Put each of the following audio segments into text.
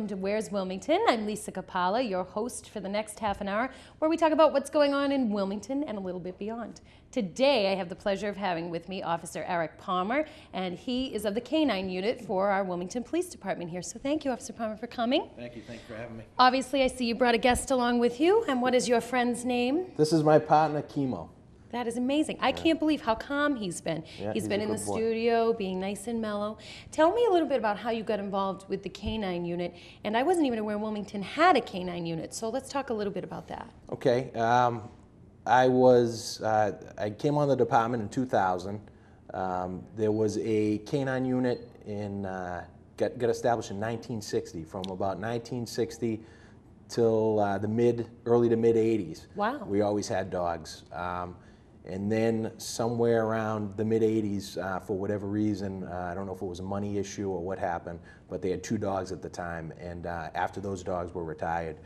to Where's Wilmington? I'm Lachapelle, your host for the next half an hour, where we talk about what's going on in Wilmington and a little bit beyond. Today, I have the pleasure of having with me Officer Eric Palmer, and he is of the K-9 unit for our Wilmington Police Department here. So thank you, Officer Palmer, for coming. Thank you for having me. Obviously, I see you brought a guest along with you, and what is your friend's name? This is my partner, Kimo. That is amazing. I can't believe how calm he's been. Yeah, he's been in the good boy. studio, being nice and mellow. Tell me a little bit about how you got involved with the K-9 unit. And I wasn't even aware Wilmington had a K-9 unit, so let's talk a little bit about that. Okay. I came on the department in 2000. There was a K-9 unit got established in 1960. From about 1960 till early to mid 80s. Wow. We always had dogs. And then somewhere around the mid 80s, for whatever reason, I don't know if it was a money issue or what happened, but they had 2 dogs at the time. And after those dogs were retired,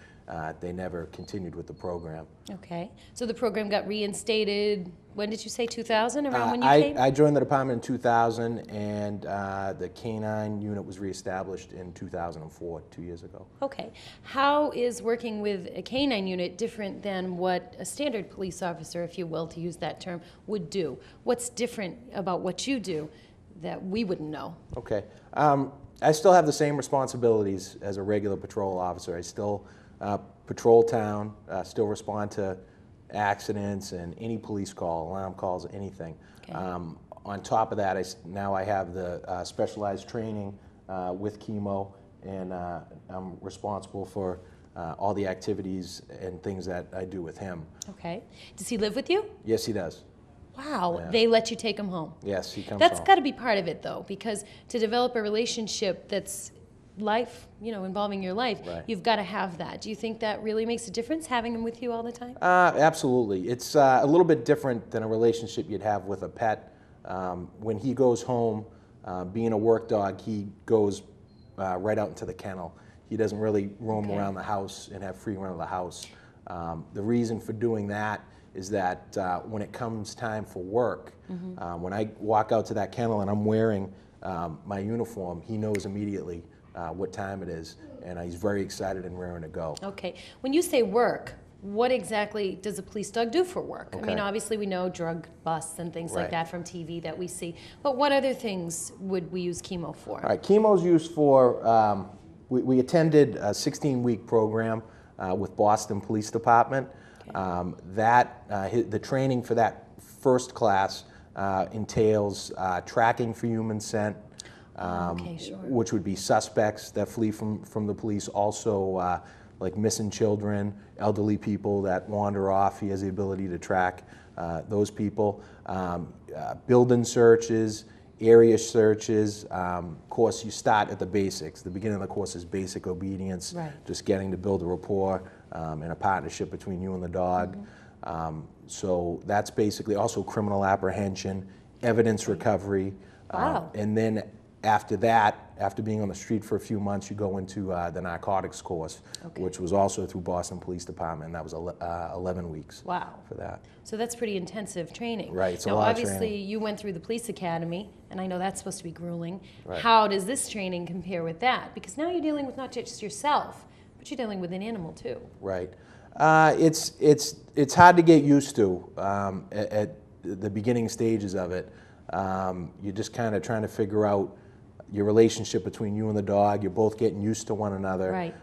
they never continued with the program. Okay. So the program got reinstated, when did you say, 2000, around when you came? I joined the department in 2000, and the K-9 unit was reestablished in 2004, 2 years ago. Okay. How is working with a K-9 unit different than what a standard police officer, if you will, to use that term, would do? What's different about what you do that we wouldn't know? Okay. I still have the same responsibilities as a regular patrol officer. I still patrol town, still respond to accidents and any police call, alarm calls, anything. Okay. On top of that, now I have the specialized training with Kimo, and I'm responsible for all the activities and things that I do with him. Okay. Does he live with you? Yes, he does. Wow. Yeah. They let you take him home? Yes, he comes That's home. got to be part of it, though, because to develop a relationship that's life, involving your life, Right. You've got to have that. Do you think that really makes a difference, having him with you all the time? Absolutely. It's a little bit different than a relationship you'd have with a pet. When he goes home, being a work dog, he goes right out into the kennel. He doesn't really roam around the house and have free run of the house. The reason for doing that is that when it comes time for work, when I walk out to that kennel and I'm wearing my uniform, he knows immediately what time it is, and he's very excited and raring to go. Okay. When you say work, what exactly does a police dog do for work? Okay. I mean, obviously we know drug busts and things like Right. that from TV that we see, but what other things would we use Kimo for? All right, Kimo's used for, we attended a 16-week program with Boston Police Department. The training for that first class entails tracking for human scent, Okay, sure. which would be suspects that flee from the police, also like missing children, elderly people that wander off. He has the ability to track those people. Building searches, area searches. Of course, you start at the basics. The beginning of the course is basic obedience, Right. just getting to build a rapport and a partnership between you and the dog. So that's basically also criminal apprehension, evidence recovery. Wow. And then after that, after being on the street for a few months, you go into the narcotics course, which was also through Boston Police Department, and that was 11 weeks. Wow. For that. So that's pretty intensive training. Right, it's a now, lot of obviously, training. you went through the police academy, and I know that's supposed to be grueling. Right. How does this training compare with that? Because now you're dealing with not just yourself, but you're dealing with an animal too. Right. It's hard to get used to at the beginning stages of it. You're just kind of trying to figure out your relationship between you and the dog. You're both getting used to one another. Right.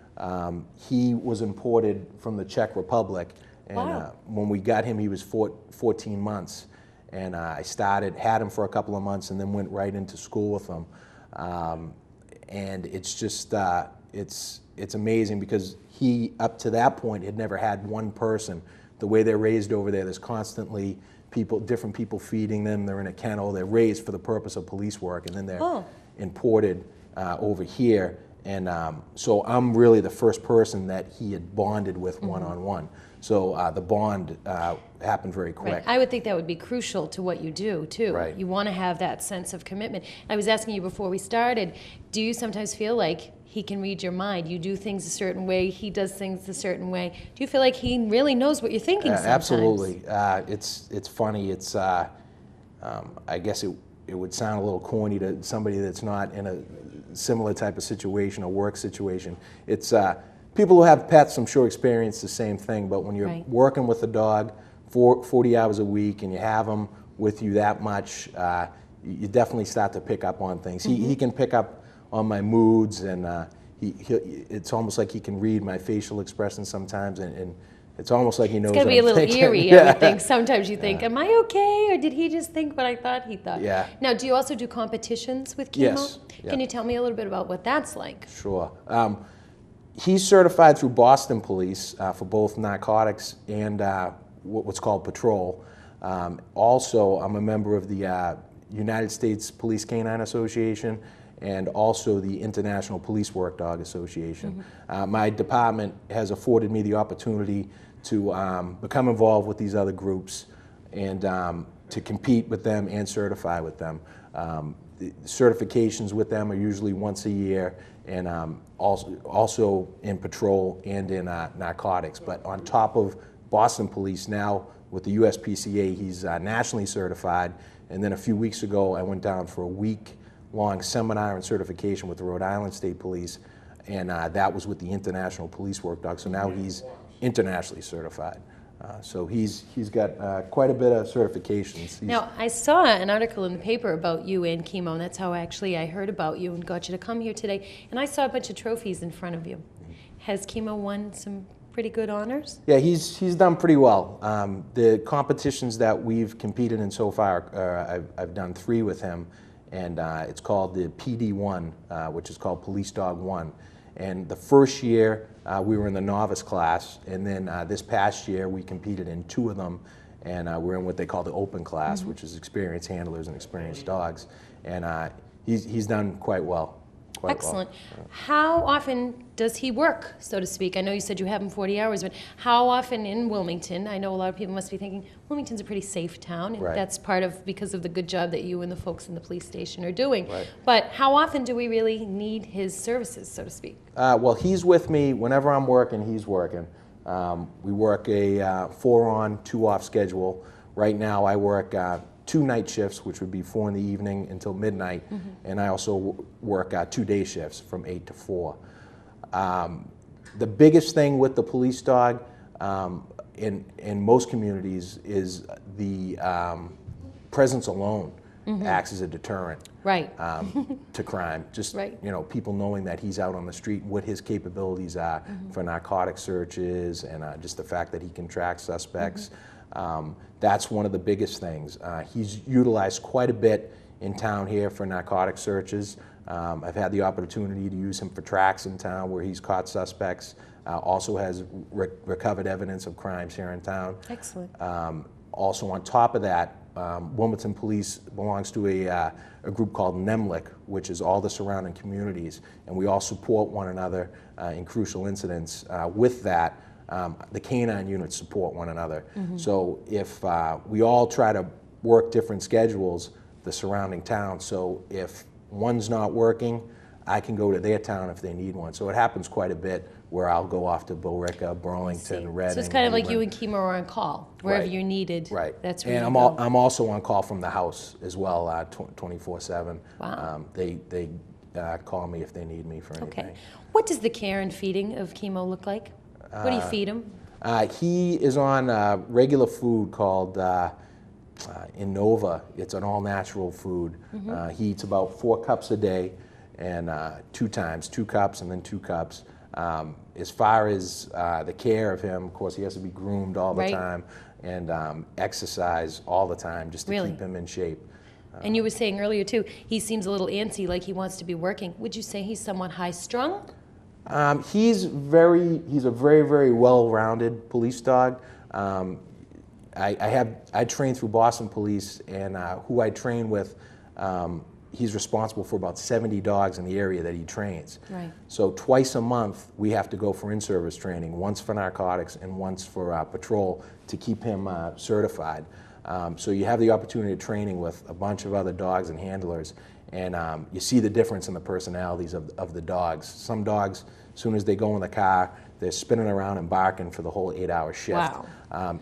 He was imported from the Czech Republic, and Wow. when we got him, he was 14 months. And I had him for a couple of months, and then went right into school with him. And it's just, it's amazing because he, up to that point, had never had one person. The way they're raised over there, there's constantly different people feeding them. They're in a kennel. They're raised for the purpose of police work, and then they're imported over here. And so I'm really the first person that he had bonded with one-on-one. So the bond happened very quick. Right. I would think that would be crucial to what you do, too. Right. You want to have that sense of commitment. I was asking you before we started, do you sometimes feel like he can read your mind? You do things a certain way, he does things a certain way. Do you feel like he really knows what you're thinking sometimes? Absolutely. It's funny. It's I guess it would sound a little corny to somebody that's not in a similar type of situation, a work situation. It's people who have pets, I'm sure, experience the same thing. But when you're Right. working with a dog 40 hours a week and you have them with you that much, you definitely start to pick up on things. He can pick up on my moods, and it's almost like he can read my facial expressions sometimes, and it's almost like he knows. It's gotta what be a I'm little thinking. eerie, I would think. Sometimes you think, am I okay? Or did he just think what I thought he thought? Yeah. Now, do you also do competitions with Kimo? Yes. Yeah. Can you tell me a little bit about what that's like? Sure. He's certified through Boston Police for both narcotics and what's called patrol. Also, I'm a member of the United States Police Canine Association and also the International Police Work Dog Association. My department has afforded me the opportunity to become involved with these other groups and to compete with them and certify with them. The certifications with them are usually once a year, and also in patrol and in narcotics. But on top of Boston Police, now with the USPCA, he's nationally certified. And then a few weeks ago, I went down for a week-long seminar and certification with the Rhode Island State Police, and that was with the International Police Work Dog. So now he's internationally certified. So he's got quite a bit of certifications. Now, I saw an article in the paper about you and Kimo, and that's how actually I heard about you and got you to come here today. And I saw a bunch of trophies in front of you. Has Kimo won some pretty good honors? Yeah, he's done pretty well. The competitions that we've competed in so far, I've done 3 with him, and it's called the PD1, which is called Police Dog 1. And the first year, we were in the novice class, and then this past year, we competed in 2 of them, and we're in what they call the open class, which is experienced handlers and experienced dogs. And he's done quite well. Excellent. How often does he work, so to speak? I know you said you have him 40 hours, but how often in Wilmington? I know a lot of people must be thinking Wilmington's a pretty safe town, and Right. that's part of because of the good job that you and the folks in the police station are doing. Right. But how often do we really need his services, so to speak? Well, he's with me whenever I'm working. He's working. We work a 4-on, 2-off schedule. Right now, I work 2 night shifts, which would be 4 in the evening until midnight, and I also work 2 day shifts from 8 to 4. The biggest thing with the police dog in most communities is the presence alone acts as a deterrent. Right. To crime. Just Right. People knowing that he's out on the street, what his capabilities are for narcotic searches, and just the fact that he can track suspects. That's one of the biggest things. He's utilized quite a bit in town here for narcotic searches. I've had the opportunity to use him for tracks in town where he's caught suspects. Also has recovered evidence of crimes here in town. Excellent. Also on top of that, Wilmington Police belongs to a group called NEMLIC, which is all the surrounding communities, and we all support one another in crucial incidents. With that, the canine units support one another. So if we all try to work different schedules, the surrounding towns, so if one's not working, I can go to their town if they need one. So it happens quite a bit where I'll go off to Billerica, Burlington, Reading. So it's kind of like you and Kimo are on call wherever you're needed. Right. That's where and you go. I'm also on call from the house as well, 24/7. Wow. They call me if they need me for anything. Okay. What does the care and feeding of Kimo look like? What do you feed him? He is on regular food called Innova. It's an all-natural food. He eats about 4 cups a day, and 2 times, 2 cups and then 2 cups. As far as the care of him, of course, he has to be groomed all the Right. time and exercise all the time just to Really? keep him in shape. And you were saying earlier too, he seems a little antsy, like he wants to be working. Would you say he's somewhat high-strung? He's a very, very well-rounded police dog. I train through Boston Police, and who I train with, he's responsible for about 70 dogs in the area that he trains. Right. So twice a month, we have to go for in-service training, once for narcotics and once for patrol to keep him certified. So you have the opportunity of training with a bunch of other dogs and handlers, and you see the difference in the personalities of the dogs. Some dogs, as soon as they go in the car, they're spinning around and barking for the whole 8-hour shift. Wow.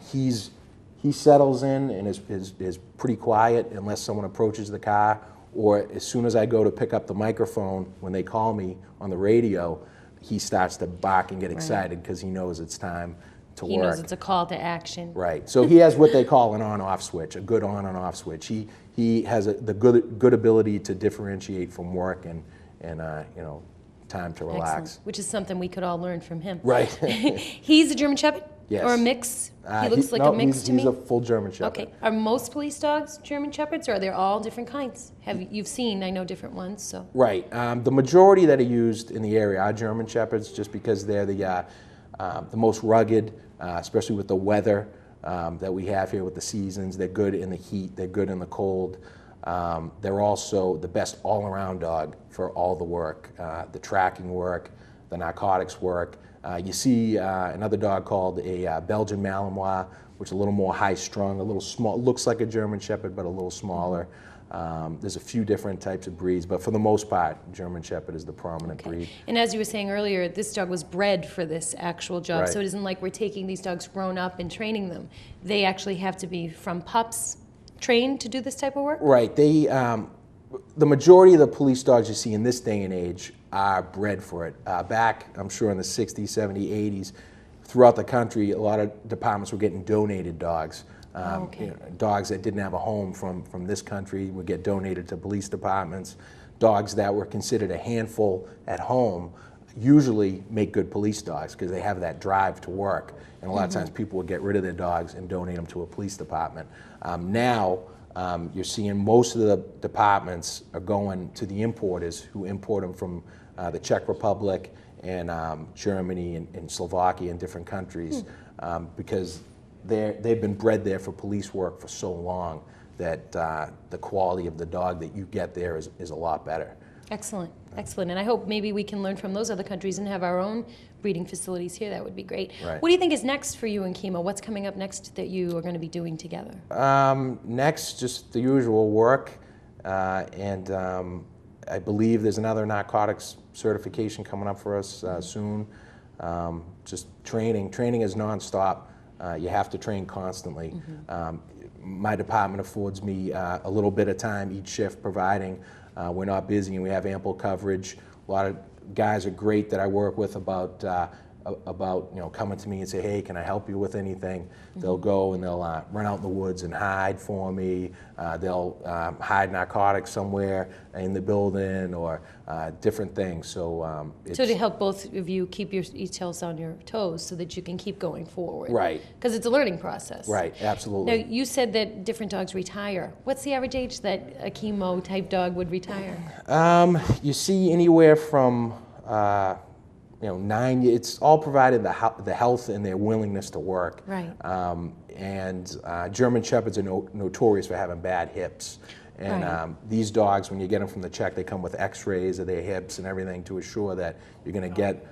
He settles in and is pretty quiet unless someone approaches the car or as soon as I go to pick up the microphone, when they call me on the radio, he starts to bark and get excited because he knows it's time to work. He knows it's a call to action. Right. So he has what they call an on-off switch, a good on and off switch. He has the good ability to differentiate from work and time to relax. Excellent. Which is something we could all learn from him. Right. He's a German Shepherd? Yes. Or a mix? He looks like a mix to me. He's a full German Shepherd. Okay. Are most police dogs German Shepherds, or are they all different kinds? You've seen, I know, different ones, so. Right. The majority that are used in the area are German Shepherds, just because they're the most rugged, especially with the weather that we have here with the seasons. They're good in the heat. They're good in the cold. They're also the best all-around dog for all the work, the tracking work, the narcotics work. You see another dog called a Belgian Malinois, which is a little more high-strung, a little small, looks like a German Shepherd, but a little smaller. There's a few different types of breeds, but for the most part, German Shepherd is the prominent breed. And as you were saying earlier, this dog was bred for this actual job, Right. so it isn't like we're taking these dogs grown up and training them. They actually have to be from pups trained to do this type of work? Right. The majority of the police dogs you see in this day and age are bred for it. Back, I'm sure in the 60s, 70s, 80s, throughout the country, a lot of departments were getting donated dogs. Dogs that didn't have a home from this country would get donated to police departments. Dogs that were considered a handful at home usually make good police dogs because they have that drive to work. And a lot of times people would get rid of their dogs and donate them to a police department. Now, you're seeing most of the departments are going to the importers who import them from the Czech Republic and Germany and Slovakia and different countries because they've been bred there for police work for so long that the quality of the dog that you get there is a lot better. Excellent, excellent. And I hope maybe we can learn from those other countries and have our own breeding facilities here. That would be great. Right. What do you think is next for you and Kimo? What's coming up next that you are going to be doing together? Next, just the usual work, and I believe there's another narcotics certification coming up for us soon. Just training. Training is nonstop. You have to train constantly. My department affords me a little bit of time each shift, providing we're not busy and we have ample coverage. A lot of guys are great that I work with about coming to me and say, hey, can I help you with anything? They'll go and they'll run out in the woods and hide for me. They'll hide narcotics somewhere in the building or different things. So to help both of you keep each else on your toes so that you can keep going forward. Right. Because it's a learning process. Right, absolutely. Now, you said that different dogs retire. What's the average age that a Kimo type dog would retire? You see anywhere from 9. It's all provided the health and their willingness to work. Right. And German Shepherds are notorious for having bad hips. And these dogs, when you get them from the Czech, they come with X-rays of their hips and everything to assure that you're going to get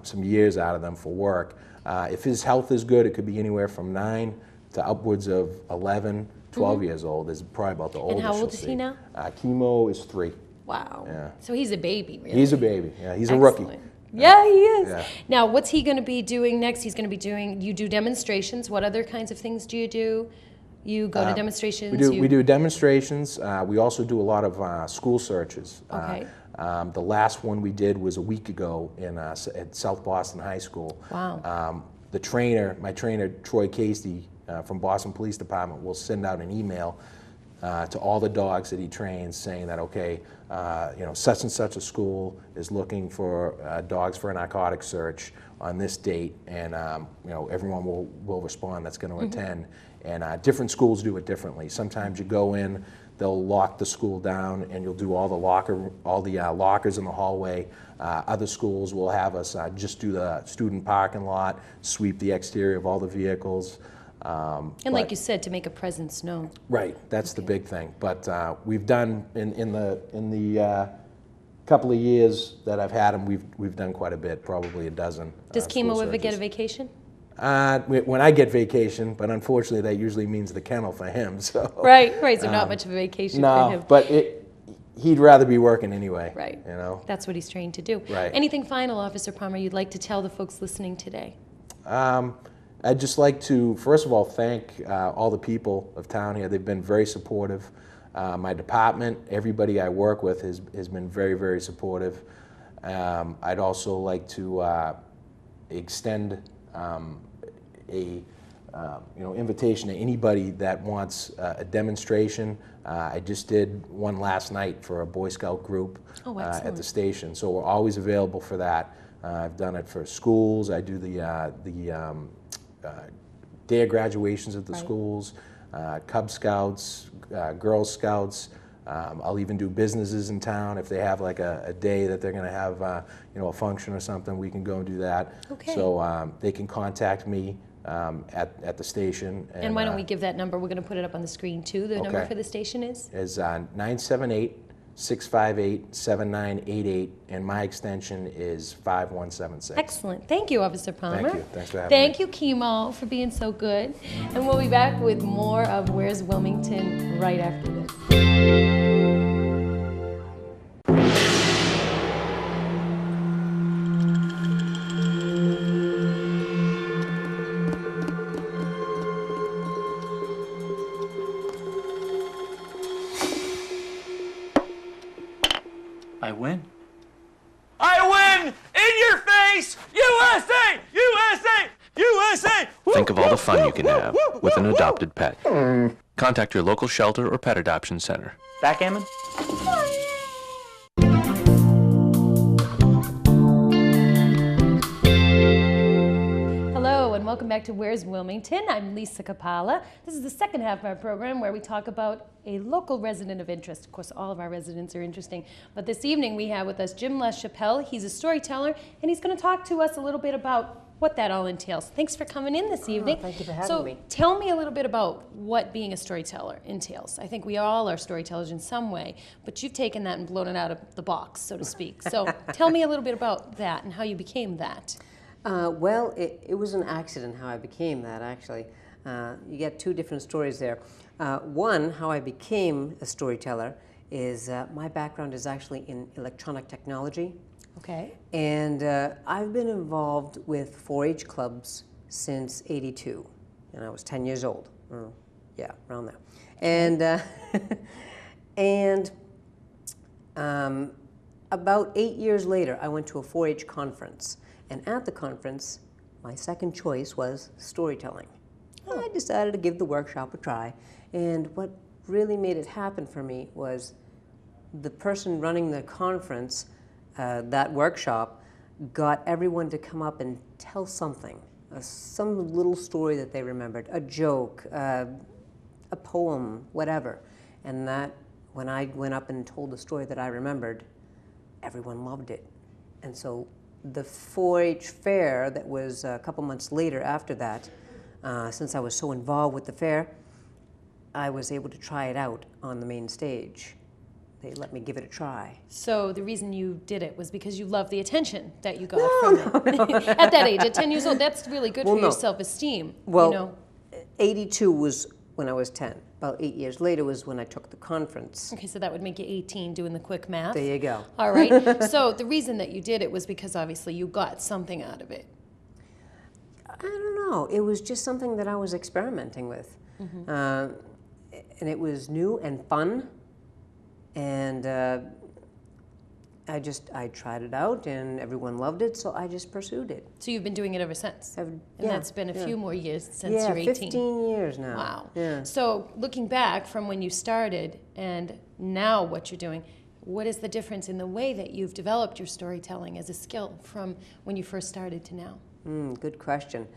some years out of them for work. If his health is good, it could be anywhere from 9 to upwards of 11, 12 years old. Is probably about the oldest. And how old is he now? Kimo is 3. Wow. Yeah. So he's a baby, really. He's a baby. Yeah, he's a rookie. Yeah, he is. Yeah. Now, what's he going to be doing next? He's going to be doing, you do demonstrations. What other kinds of things do you do? You go to demonstrations? We do demonstrations. We also do a lot of school searches. Okay. The last one we did was a week ago at South Boston High School. Wow. My trainer, Troy Casey from Boston Police Department, will send out an email to all the dogs that he trains saying that, okay, such and such a school is looking for dogs for a narcotics search on this date, and everyone will respond that's going to attend. And different schools do it differently. Sometimes you go in, they'll lock the school down, and you'll do all the lockers in the hallway. Other schools will have us just do the student parking lot, sweep the exterior of all the vehicles. And like you said, to make a presence known. Right, that's the big thing. But we've done in the couple of years that I've had him, we've done quite a bit, probably a dozen. Does Kimo ever get a vacation? When I get vacation, but unfortunately that usually means the kennel for him. So Right. So not much of a vacation for him. But he'd rather be working anyway. Right. That's what he's trained to do. Right. Anything final, Officer Palmer, you'd like to tell the folks listening today? I'd just like to, first of all, thank all the people of town here. They've been very supportive. My department, everybody I work with has been very, very supportive. I'd also like to extend a invitation to anybody that wants a demonstration. I just did one last night for a Boy Scout group at the station, so we're always available for that. I've done it for schools. I do the day of graduations at the schools, Cub Scouts, Girl Scouts. I'll even do businesses in town if they have like a day that they're going to have a function or something. We can go and do that. Okay. So they can contact me at the station. And why don't we give that number? We're going to put it up on the screen too. The number for the station is 978-658-7988, and my extension is 5176. Excellent. Thank you, Officer Palmer. Thank you. Thanks for having me. Thank you, Kimo, for being so good. And we'll be back with more of Where's Wilmington right after this. I win. I win! In your face! USA! USA! USA! Think of all the fun you can have with an adopted pet. Contact your local shelter or pet adoption center. Backgammon? Hello and welcome back to Where's Wilmington. I'm Lachapelle. This is the second half of our program where we talk about a local resident of interest. Of course, all of our residents are interesting. But this evening we have with us Jim Lachapelle. He's a storyteller and he's going to talk to us a little bit about what that all entails. Thanks for coming in this evening. Thank you for having me. So tell me a little bit about what being a storyteller entails. I think we all are storytellers in some way, but you've taken that and blown it out of the box, so to speak. So tell me a little bit about that and how you became that. Well, it was an accident how I became that, actually. You get two different stories there. One, how I became a storyteller is my background is actually in electronic technology. Okay. And I've been involved with 4-H clubs since '82, and I was 10 years old. Yeah, around there. And about 8 years later, I went to a 4-H conference. And at the conference, my second choice was storytelling. I decided to give the workshop a try. And what really made it happen for me was the person running the conference, that workshop, got everyone to come up and tell something, some little story that they remembered, a joke, a poem, whatever. And that, when I went up and told the story that I remembered, everyone loved it. And so the 4-H fair that was a couple months later after that, since I was so involved with the fair, I was able to try it out on the main stage. They let me give it a try. So the reason you did it was because you loved the attention that you got from it. At that age, at 10 years old, that's really good for your self-esteem. Well, 82 was when I was 10. About 8 years later was when I took the conference. Okay, so that would make you 18 doing the quick math. There you go. All right. So the reason that you did it was because obviously you got something out of it. I don't know. It was just something that I was experimenting with. Mm-hmm. And it was new and fun. And I tried it out and everyone loved it, so I just pursued it. So you've been doing it ever since? And that's been a few more years since you're 18. 15 years now. Wow. Yeah. So looking back from when you started and now what you're doing, what is the difference in the way that you've developed your storytelling as a skill from when you first started to now? Good question.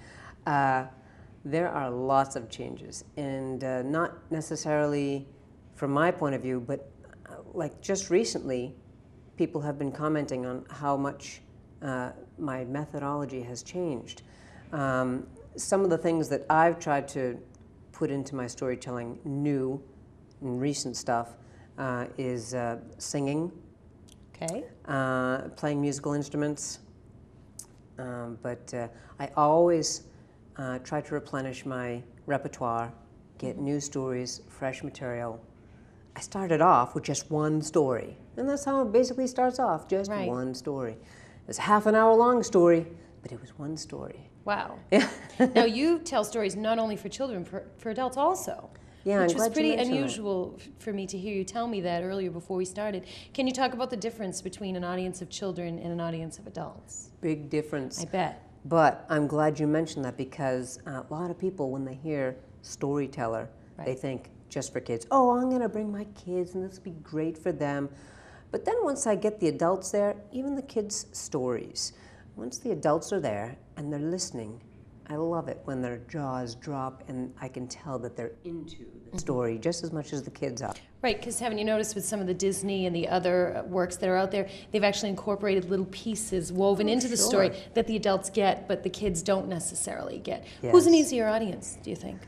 There are lots of changes, and not necessarily from my point of view, but like just recently, people have been commenting on how much my methodology has changed. Some of the things that I've tried to put into my storytelling, new and recent stuff, is singing, playing musical instruments, but I always try to replenish my repertoire, get new stories, fresh material. I started off with just one story, and that's how it basically starts off, just one story. It's a half an hour long story, but it was one story. Wow. Now you tell stories not only for children, for adults also. Yeah, which I'm was glad you pretty mentioned that. unusual for me to hear you tell me that earlier before we started. Can you talk about the difference between an audience of children and an audience of adults? Big difference. I bet. But I'm glad you mentioned that because a lot of people, when they hear storyteller, they think just for kids. Oh, I'm going to bring my kids and this will be great for them. But then once I get the adults there, even the kids' stories, once the adults are there and they're listening, I love it when their jaws drop and I can tell that they're into the story just as much as the kids are. Right, because haven't you noticed with some of the Disney and the other works that are out there, they've actually incorporated little pieces woven into the story that the adults get, but the kids don't necessarily get. Who's an easier audience, do you think?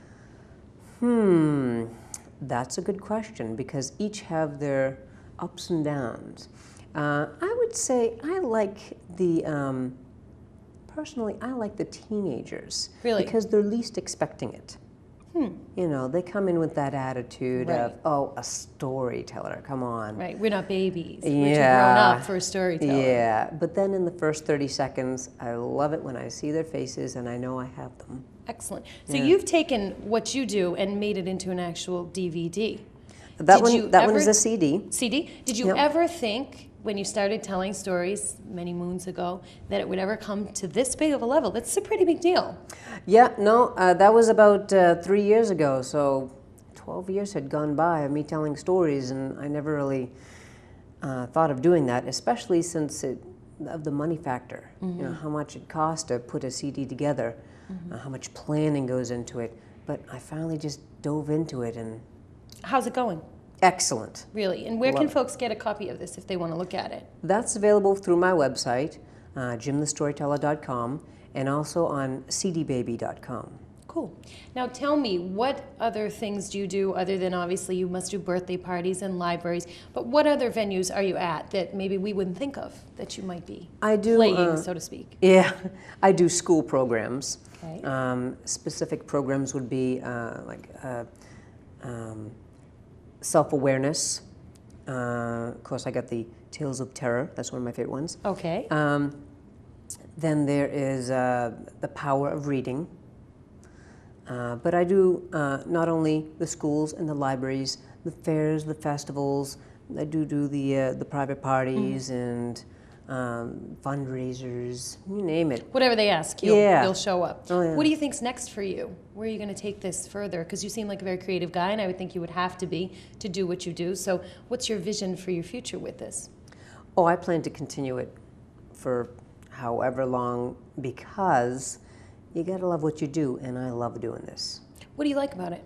That's a good question because each have their ups and downs. I would say I like the, personally, I like the teenagers. Really? Because they're least expecting it. You know, they come in with that attitude of, oh, a storyteller, come on. Right, we're not babies. We're too grown up for a storyteller. Yeah, but then in the first 30 seconds, I love it when I see their faces and I know I have them. Excellent. So you've taken what you do and made it into an actual DVD. That one is a CD. CD? Did you ever think, when you started telling stories many moons ago, that it would ever come to this big of a level? That's a pretty big deal. Yeah, no, that was about 3 years ago, so 12 years had gone by of me telling stories, and I never really thought of doing that, especially since of the money factor. You know, how much it costs to put a CD together, how much planning goes into it. But I finally just dove into it, and How's it going? excellent. Really? And where Love can it. folks get a copy of this if they want to look at it? That's available through my website, jimthestoryteller.com, and also on cdbaby.com. Cool. Now tell me, what other things do you do other than obviously you must do birthday parties and libraries, but what other venues are you at that maybe we wouldn't think of that you might be I do, playing, so to speak? Yeah, I do school programs. Okay. Specific programs would be self-awareness. Of course, I got the Tales of Terror. That's one of my favorite ones. Okay. Then there is the power of reading. But I do not only the schools and the libraries, the fairs, the festivals. I do the private parties and fundraisers, you name it. Whatever they ask, you'll show up. Oh, yeah. What do you think's next for you? Where are you going to take this further? Because you seem like a very creative guy, and I would think you would have to be to do what you do. So what's your vision for your future with this? Oh, I plan to continue it for however long because you gotta love what you do, and I love doing this. What do you like about it?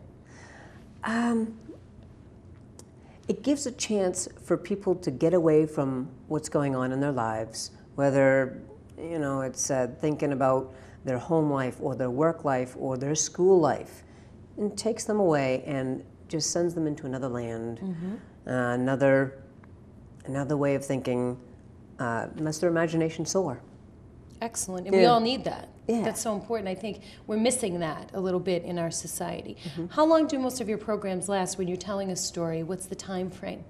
It gives a chance for people to get away from what's going on in their lives, whether it's thinking about their home life or their work life or their school life, and takes them away and just sends them into another land, another way of thinking, lets their imagination soar. Excellent. And we all need that. Yeah. That's so important. I think we're missing that a little bit in our society. How long do most of your programs last when you're telling a story? What's the time frame?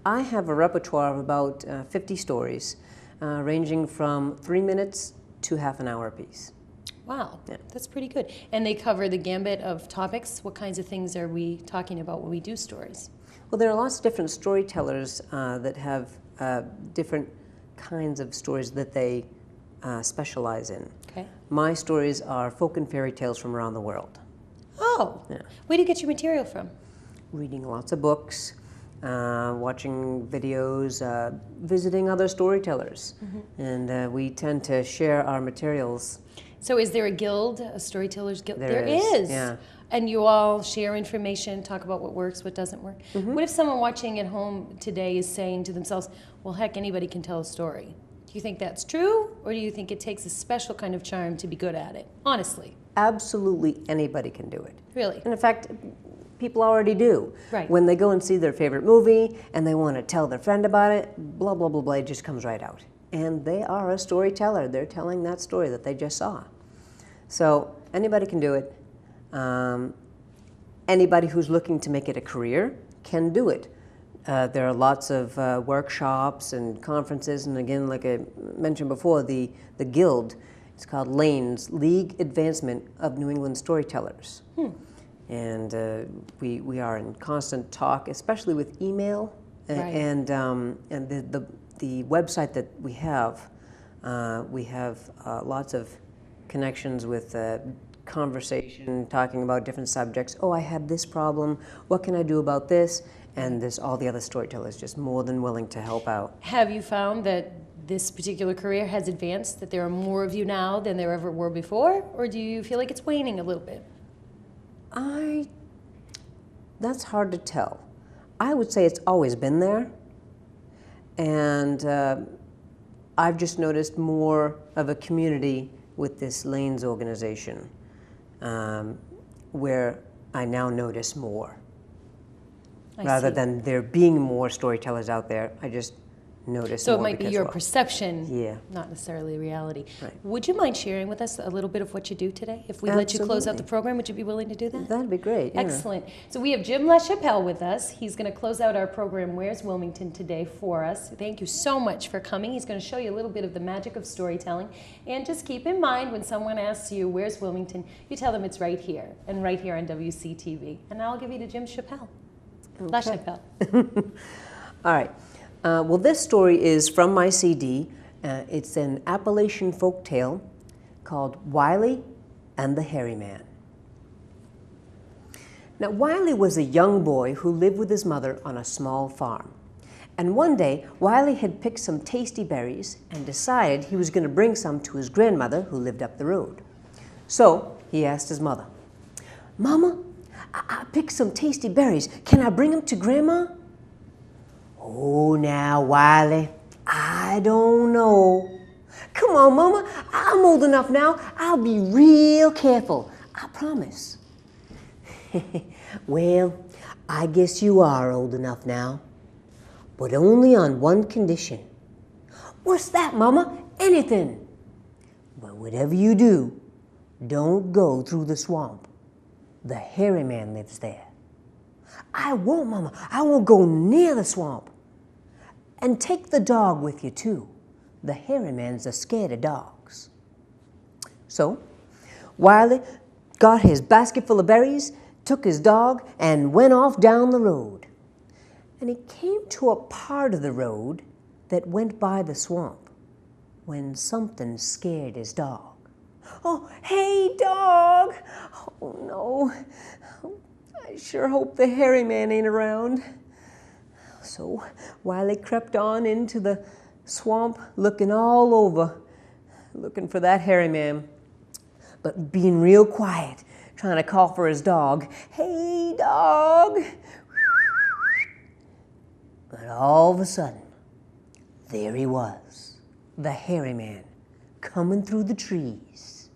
I have a repertoire of about 50 stories, ranging from 3 minutes to half an hour apiece. Wow, that's pretty good. And they cover the gambit of topics. What kinds of things are we talking about when we do stories? Well, there are lots of different storytellers that have different kinds of stories that they specialize in. Okay. My stories are folk and fairy tales from around the world. Oh, where do you get your material from? Reading lots of books, watching videos, visiting other storytellers, and we tend to share our materials. So is there a guild, a storytellers guild? There is. yeah. And you all share information, talk about what works, what doesn't work. What if someone watching at home today is saying to themselves, well, heck, anybody can tell a story? Do you think that's true, or do you think it takes a special kind of charm to be good at it? Honestly. Absolutely anybody can do it. Really? And in fact, people already do. Right. When they go and see their favorite movie and they want to tell their friend about it, blah, blah, blah, blah, it just comes right out. And they are a storyteller. They're telling that story that they just saw. So anybody can do it. Anybody who's looking to make it a career can do it. There are lots of workshops and conferences, and again, like I mentioned before, the Guild, it's called LANES, League Advancement of New England Storytellers. and we are in constant talk, especially with email, Right. and the website that we have lots of connections with conversation, talking about different subjects. Oh, I have this problem. What can I do about this? And there's all the other storytellers just more than willing to help out. Have you found that this particular career has advanced, that there are more of you now than there ever were before? Or do you feel like it's waning a little bit? That's hard to tell. I would say it's always been there. And I've just noticed more of a community with this Lanes organization, where I now notice more. Rather than there being more storytellers out there, I just notice more. So it might be your well, perception, Yeah. not necessarily reality. Right. Would you mind sharing with us a little bit of what you do today? If we let you close out the Absolutely. program, would you be willing to do that? That'd be great. Yeah. Excellent. So we have Jim Lachapelle with us. He's going to close out our program, Where's Wilmington, today for us. Thank you so much for coming. He's going to show you a little bit of the magic of storytelling. And just keep in mind, when someone asks you, where's Wilmington, you tell them it's right here, and right here on WCTV. And now I'll give you to Jim Chappelle. Lachapelle. All right. Well, this story is from my CD. It's an Appalachian folk tale called Wiley and the Hairy Man. Now, Wiley was a young boy who lived with his mother on a small farm. And one day, Wiley had picked some tasty berries and decided he was going to bring some to his grandmother who lived up the road. So he asked his mother, "Mama, I picked some tasty berries. Can I bring them to Grandma?" "Oh, now, Wiley, I don't know." "Come on, Mama, I'm old enough now. I'll be real careful. I promise." "Well, I guess you are old enough now, but only on one condition." "What's that, Mama?" "Anything." "Well, whatever you do, don't go through the swamp. The hairy man lives there." "I won't, Mama. I won't go near the swamp." "And take the dog with you, too. The hairy man's scared of dogs." So, Wiley got his basket full of berries, took his dog, and went off down the road. And he came to a part of the road that went by the swamp when something scared his dog. "Oh, hey, dog! Oh, no. I sure hope the hairy man ain't around." So Wiley crept on into the swamp, looking all over, looking for that hairy man, but being real quiet, trying to call for his dog. "Hey, dog!" But all of a sudden, there he was, the hairy man, coming through the trees.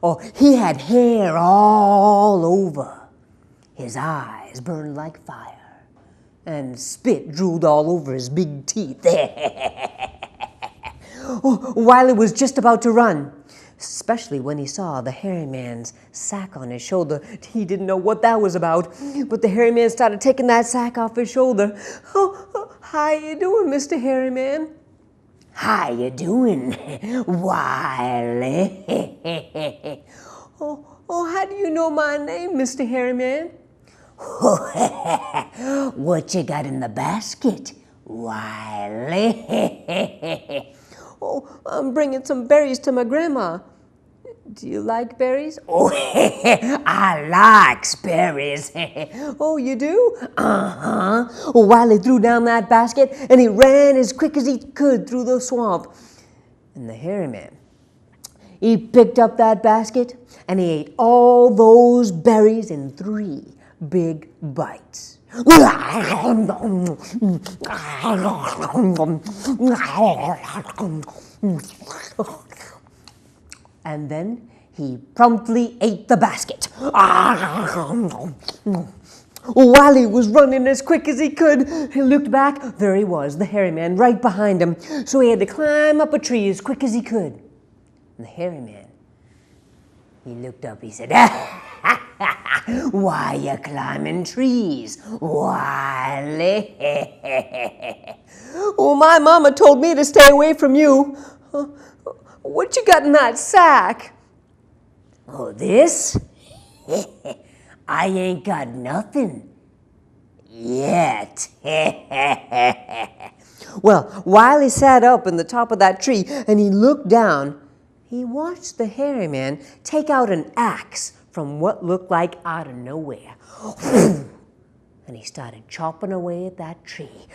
Oh, he had hair all over. His eyes burned like fire, and spit drooled all over his big teeth. Oh, Wiley was just about to run, especially when he saw the hairy man's sack on his shoulder. He didn't know what that was about, but the hairy man started taking that sack off his shoulder. Oh, how you doing, Mr. Hairy Man?" "How you doing, Wiley?" Oh, how do you know my name, Mr. Hairy Man?" "What you got in the basket, Wiley?" "Oh, I'm bringing some berries to my grandma. Do you like berries?" "Oh, I likes berries." "Oh, you do?" "Uh-huh." Wiley threw down that basket and he ran as quick as he could through the swamp. And the hairy man, he picked up that basket and he ate all those berries in 3 big bites. And then he promptly ate the basket. Wiley was running as quick as he could. He looked back. There he was, the hairy man, right behind him. So he had to climb up a tree as quick as he could. And the hairy man, he looked up. He said, "Why you climbing trees, Wiley?" "Oh, my mama told me to stay away from you." "What you got in that sack?" "Oh, this? I ain't got nothing. Yet. Well, while he sat up in the top of that tree and he looked down, he watched the hairy man take out an axe from what looked like out of nowhere. And he started chopping away at that tree.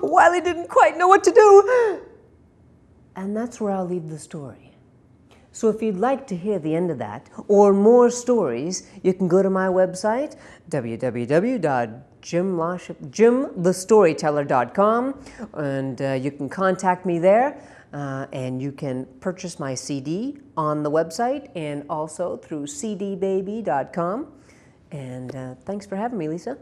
While he didn't quite know what to do. And that's where I'll leave the story. So if you'd like to hear the end of that, or more stories, you can go to my website, www.jimthestoryteller.com, and you can contact me there, and you can purchase my CD on the website and also through cdbaby.com. And thanks for having me, Lisa.